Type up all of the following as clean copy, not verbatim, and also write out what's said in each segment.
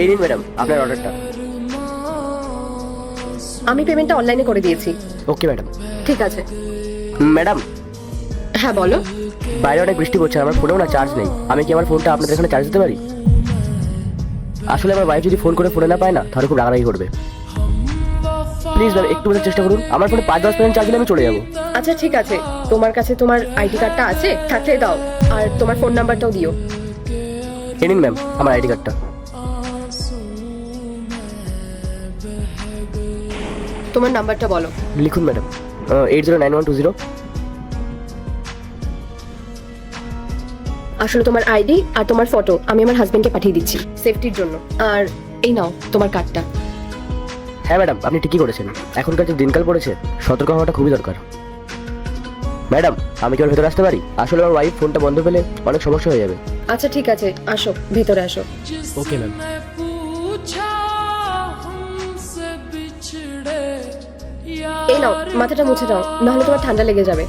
এই নিন ম্যাডাম আপনার অর্ডারটা। আমি পেমেন্টটা অনলাইনে করে দিয়েছি। Okay madam. ঠিক আছে। ম্যাডাম হ্যাঁ বলো। বাইরে অনেক বৃষ্টি পড়ছে, আমার ফোনেও না চার্জ নেই, আমি কি আমার ফোনটা আপনাদের এখানে চার্জ দিতে পারি? আসলে আমার ওয়াইফ যদি ফোন করে ফোনে না পায় না তাহলে খুব রাগারাগি করবে। প্লিজ ম্যাম একটু বোঝার চেষ্টা করুন, আমার ফোনে 5-10% চার্জ দিলে আমি চলে যাবো। আচ্ছা ঠিক আছে, তোমার কাছে তোমার আইডি কার্ডটা আছে? থাকলে দাও, আর তোমার ফোন নাম্বারটাও দিও। এই নিন ম্যাম আমার আইডি কার্ডটা। তোমার নাম্বারটা বলো। লিখুন ম্যাডাম 809120। আসলে তোমার আইডি আর তোমার ফটো আমি আমার হাজবেন্ডকে পাঠিয়ে দিচ্ছি সেফটির জন্য। আর এই নাও তোমার কার্ডটা। হ্যাঁ ম্যাডাম আপনি ঠিকই করেছেন, এখনকার যে দিনকাল পড়েছে সতর্ক হওয়াটা খুবই দরকার। ম্যাডাম আমি কি ওর ভেতরে আসতে পারি? আসলে আমার ওয়াইফ ফোনটা বন্ধ পেলে অনেক সমস্যা হয়ে যাবে। আচ্ছা ঠিক আছে, আসো ভেতরে আসো। Okay ma'am. এই নাও মাথাটা মুছে দাও, নাহলে তোমার ঠান্ডা লেগে যাবে।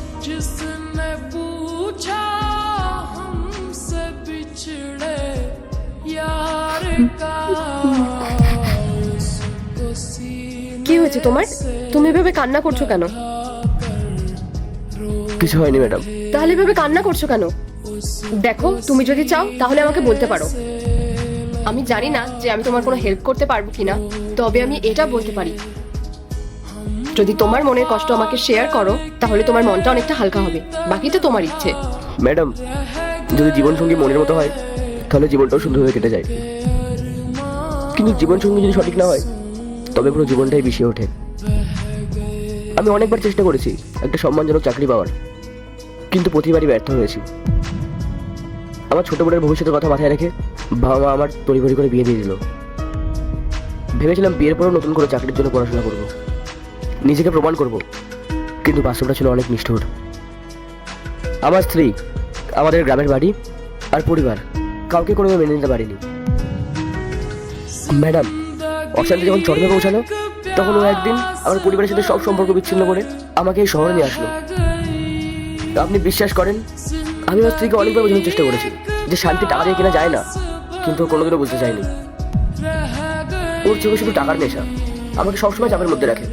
কি হয়েছে তোমার? তুমি এভাবে কান্না করছো কেন? কিছু হয়নি ম্যাডাম। তাহলে এভাবে কান্না করছো কেন? দেখো তুমি যদি চাও তাহলে আমাকে বলতে পারো। আমি জানি না যে আমি তোমার কোনো হেল্প করতে পারবো কিনা, তবে আমি এটা বলতে পারি, যদি তোমার মনের কষ্ট আমাকে শেয়ার করো তাহলে তোমার মনটা অনেকটা হালকা হবে। বাকিটা তোমার ইচ্ছে। ম্যাডাম যদি জীবনসঙ্গী মনের মতো হয় তাহলে জীবনটাও সুন্দরভাবে কেটে যায়, কিন্তু জীবনসঙ্গী যদি সঠিক না হয় তবে পুরো জীবনটাই বিষিয়ে ওঠে। আমি অনেকবার চেষ্টা করেছি একটা সম্মানজনক চাকরি পাওয়ার, কিন্তু প্রতিবারই ব্যর্থ হয়েছি। আমার ছোট বোনের ভবিষ্যতের কথা মাথায় রেখে বাবা মা আমার তড়িঘড়ি করে বিয়ে দিয়ে দিল। ভেবেছিলাম বিয়ের পরও নতুন করে চাকরির জন্য পড়াশোনা করব, নিজেকে প্রমাণ করব, কিন্তু বাস্তবটা ছিল অনেক নিষ্ঠুর। আমার স্ত্রী, আমাদের গ্রামের বাড়ি আর পরিবার কাউকে কোনোভাবে মেনে নিতে পারিনি। ম্যাডাম অশান্তি যখন চরমে পৌঁছালো তখন ও একদিন আমার পরিবারের সাথে সব সম্পর্ক বিচ্ছিন্ন করে আমাকে এই শহরে নিয়ে আসলো। আপনি বিশ্বাস করেন আমি আমার স্ত্রীকে অনেকবার বোঝানোর চেষ্টা করেছি যে শান্তি টাকা দিয়ে কেনা যায় না, কিন্তু ও কোনোদিনও বুঝতে চায়নি। ওর চোখে শুধু টাকার নেশা, আমাকে সবসময় চাপের মধ্যে রাখে।